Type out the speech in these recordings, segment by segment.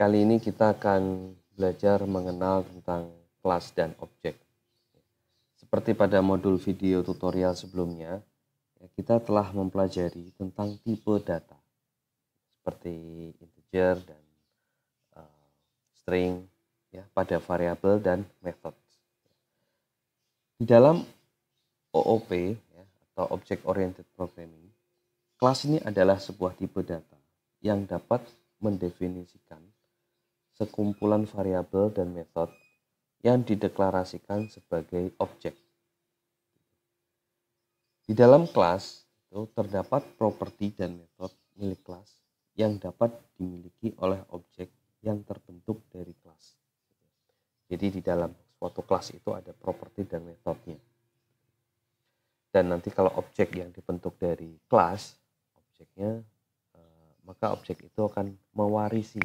Kali ini kita akan belajar mengenal tentang kelas dan objek. Seperti pada modul video tutorial sebelumnya, kita telah mempelajari tentang tipe data, seperti integer dan string, pada variabel dan method. Di dalam OOP, atau Object Oriented Programming, kelas ini adalah sebuah tipe data yang dapat mendefinisikan sekumpulan variabel dan metode yang dideklarasikan sebagai objek. Di dalam kelas itu terdapat properti dan metode milik kelas yang dapat dimiliki oleh objek yang terbentuk dari kelas. Jadi di dalam suatu kelas itu ada properti dan metodenya. Dan nanti kalau objek yang dibentuk dari kelas, objeknya, maka objek itu akan mewarisi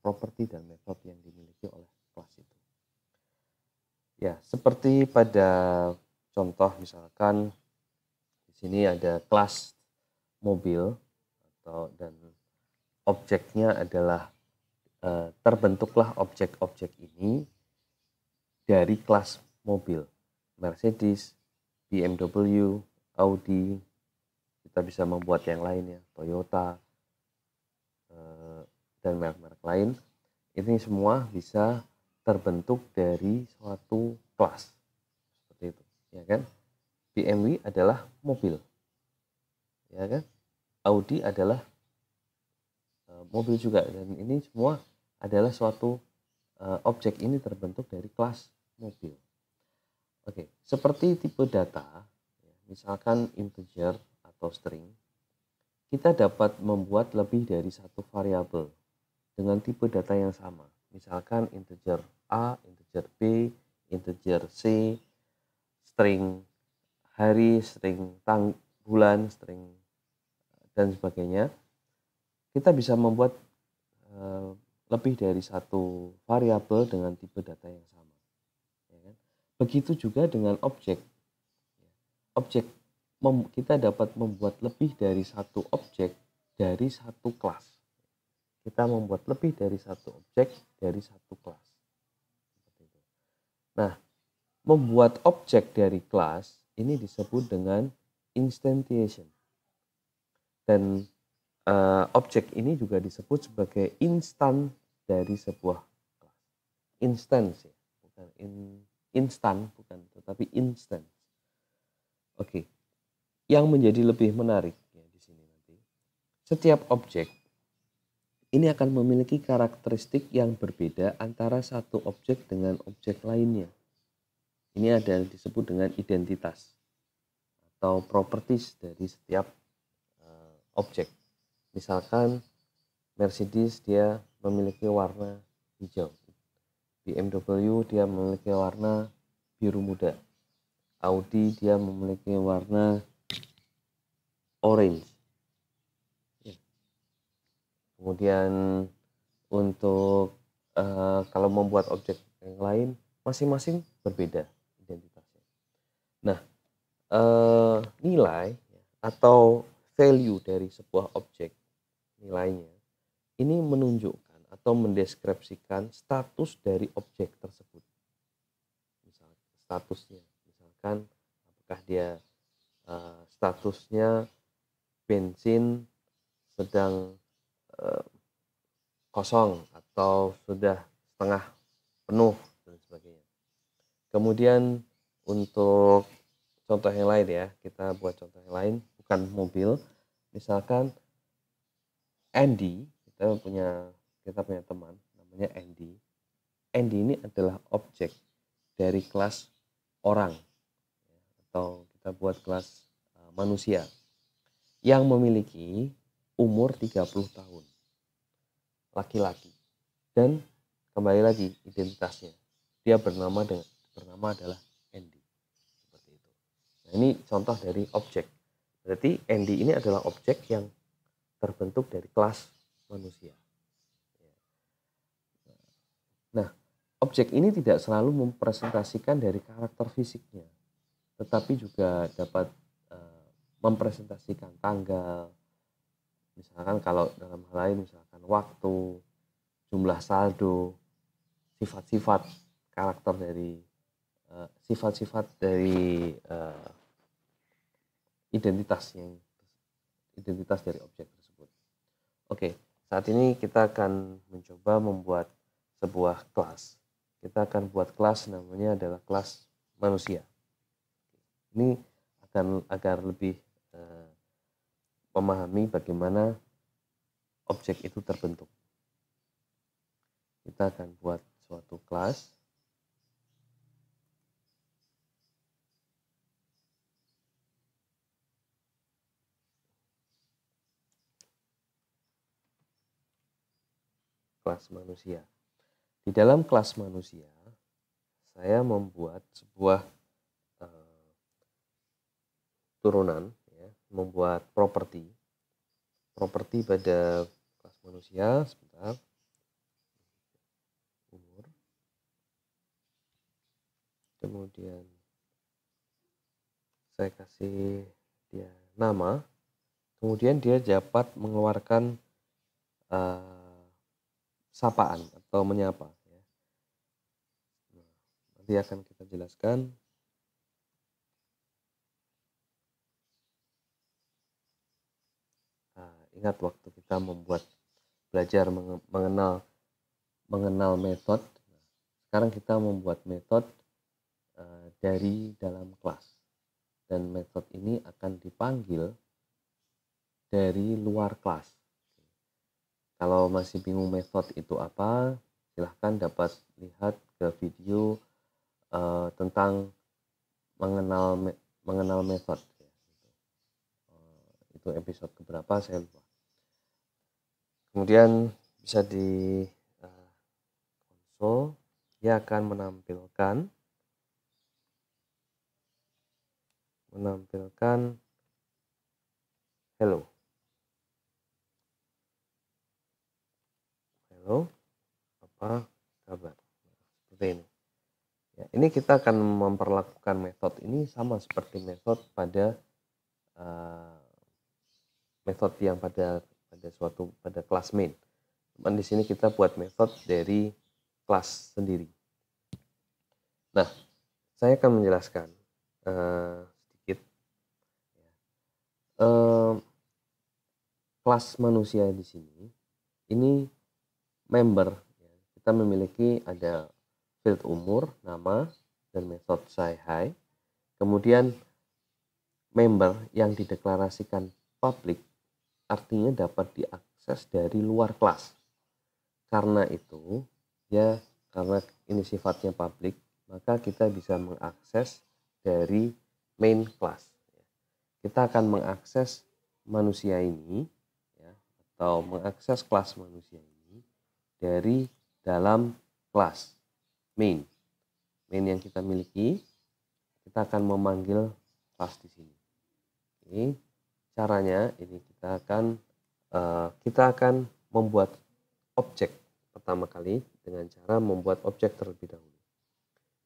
properti dan metode yang dimiliki oleh kelas itu. Ya, seperti pada contoh misalkan di sini ada kelas mobil dan objeknya adalah terbentuklah objek-objek ini dari kelas mobil, Mercedes, BMW, Audi, kita bisa membuat yang lainnya, Toyota, dan merek-merek lain. Ini semua bisa terbentuk dari suatu kelas, seperti itu, ya kan? BMW adalah mobil, ya kan? Audi adalah mobil juga, dan ini semua adalah suatu objek ini terbentuk dari kelas mobil. Oke, seperti tipe data, misalkan integer atau string, kita dapat membuat lebih dari satu variabel dengan tipe data yang sama. Misalkan integer A, integer B, integer C, string hari, string bulan, string dan sebagainya. Kita bisa membuat lebih dari satu variabel dengan tipe data yang sama. Begitu juga dengan objek. Kita dapat membuat lebih dari satu objek dari satu kelas. Kita membuat lebih dari satu objek dari satu kelas. Nah, membuat objek dari kelas ini disebut dengan instantiation. Dan objek ini juga disebut sebagai instan dari sebuah kelas. Instance, bukan instan, bukan, tetapi instance. Oke. Yang menjadi lebih menarik di sini nanti, setiap objek ini akan memiliki karakteristik yang berbeda antara satu objek dengan objek lainnya. Ini ada yang disebut dengan identitas atau properties dari setiap objek. Misalkan Mercedes dia memiliki warna hijau, BMW dia memiliki warna biru muda, Audi dia memiliki warna orange. Kemudian untuk kalau membuat objek yang lain, masing-masing berbeda identitasnya. Nah, nilai atau value dari sebuah objek, nilainya ini menunjukkan atau mendeskripsikan status dari objek tersebut. Statusnya, misalkan apakah dia statusnya bensin sedang kosong atau sudah setengah penuh dan sebagainya. Kemudian untuk contoh yang lain ya, kita buat contoh yang lain, bukan mobil. Misalkan Andy, kita punya teman namanya Andy. Andy ini adalah objek dari kelas orang, atau kita buat kelas manusia yang memiliki umur 30 tahun. Laki-laki. Dan kembali lagi identitasnya. Dia bernama adalah Andy. Seperti itu. Nah, ini contoh dari objek. Berarti Andy ini adalah objek yang terbentuk dari kelas manusia. Nah, objek ini tidak selalu mempresentasikan dari karakter fisiknya, tetapi juga dapat mempresentasikan tanggal. Misalkan kalau dalam hal lain, misalkan waktu, jumlah saldo, sifat-sifat karakter dari sifat-sifat dari identitas dari objek tersebut. Oke, saat ini kita akan mencoba membuat sebuah kelas. Kita akan buat kelas, namanya adalah kelas manusia. Ini agar lebih memahami bagaimana objek itu terbentuk. Kita akan buat suatu kelas. Kelas manusia. Di dalam kelas manusia, saya membuat sebuah turunan, ya, membuat properti pada kelas manusia. Sebentar. Umur. Kemudian saya kasih dia nama. Kemudian dia dapat mengeluarkan sapaan atau menyapa. Ya. Nanti akan kita jelaskan. Ingat waktu kita belajar mengenal metode. Sekarang kita membuat metode dari dalam kelas, dan metode ini akan dipanggil dari luar kelas. Kalau masih bingung metode itu apa, silahkan dapat lihat ke video tentang mengenal metode. Itu episode keberapa saya lupa. Kemudian bisa di konsol, dia akan menampilkan hello. Halo, apa kabar? Seperti ini. Ya, ini kita akan memperlakukan metode ini sama seperti metode pada metode yang pada kelas main. Cuman di sini kita buat metode dari kelas sendiri. Nah, saya akan menjelaskan sedikit. Kelas manusia di sini, ini member. Kita memiliki ada field umur, nama, dan metode say hi. Kemudian member yang dideklarasikan public artinya dapat diakses dari luar kelas. Karena itu, karena ini sifatnya public, maka kita bisa mengakses dari main class. Kita akan mengakses manusia ini, atau mengakses kelas manusia ini dari dalam kelas main yang kita miliki. Kita akan memanggil kelas di sini. Oke. Caranya ini kita akan membuat objek pertama kali dengan cara membuat objek terlebih dahulu.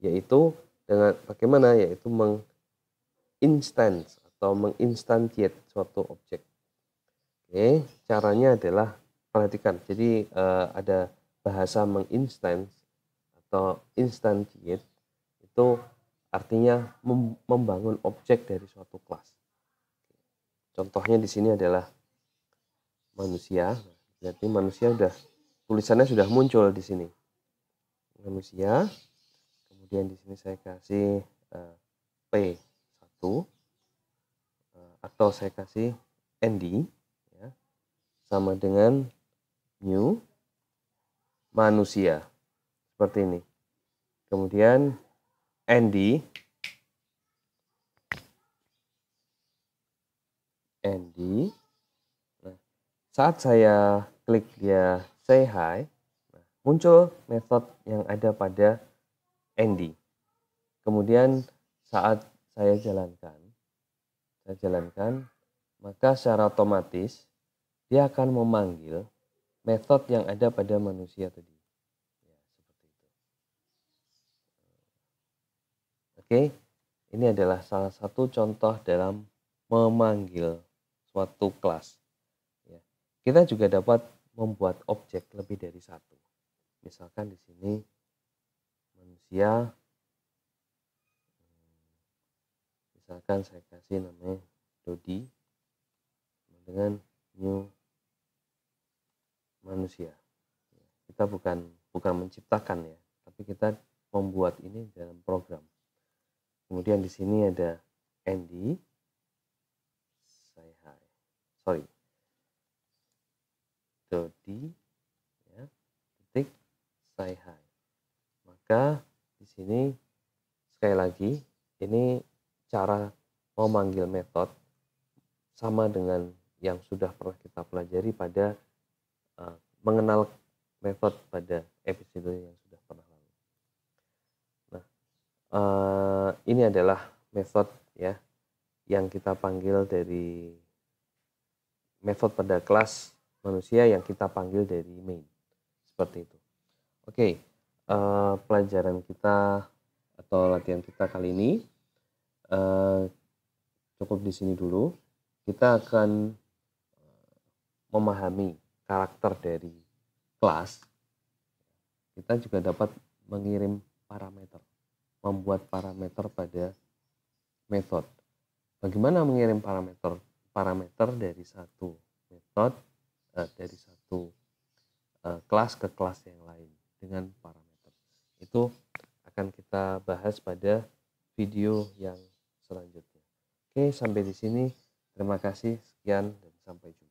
Yaitu dengan bagaimana? Yaitu menginstance atau menginstantiate suatu objek. Oke, caranya adalah perhatikan. Jadi ada bahasa menginstance atau instantiate, itu artinya membangun objek dari suatu kelas. Contohnya di sini adalah manusia. Berarti manusia tulisannya sudah muncul di sini. Manusia. Kemudian di sini saya kasih P1 atau saya kasih ND, ya, sama dengan new manusia. Seperti ini. Kemudian ND Nah, saat saya klik dia say hi, muncul metode yang ada pada ND. Kemudian saat saya jalankan, maka secara otomatis dia akan memanggil metode yang ada pada manusia tadi. Ya, seperti itu. Oke, ini adalah salah satu contoh dalam memanggil suatu kelas. Ya. Kita juga dapat membuat objek lebih dari satu. saya misalkan saya kasih namanya Dodi dengan new manusia. Kita bukan menciptakan ya, tapi kita membuat ini dalam program. Kemudian di sini ada Andy, say hi, sorry, Dodi, ya, titik, say hi. Maka di sini sekali lagi ini cara memanggil metode sama dengan yang sudah pernah kita pelajari pada mengenal metode pada episode yang sudah pernah lalu. Nah, ini adalah metode ya yang kita panggil dari metode pada kelas manusia yang kita panggil dari main, seperti itu. Oke, pelajaran kita atau latihan kita kali ini cukup di sini dulu. Kita akan memahami karakter dari kelas. Kita juga dapat mengirim parameter, membuat parameter pada metode. Bagaimana mengirim parameter dari satu metode, dari satu kelas ke kelas yang lain dengan parameter. Itu akan kita bahas pada video yang selanjutnya. Oke, sampai di sini. Terima kasih, sekian dan sampai jumpa.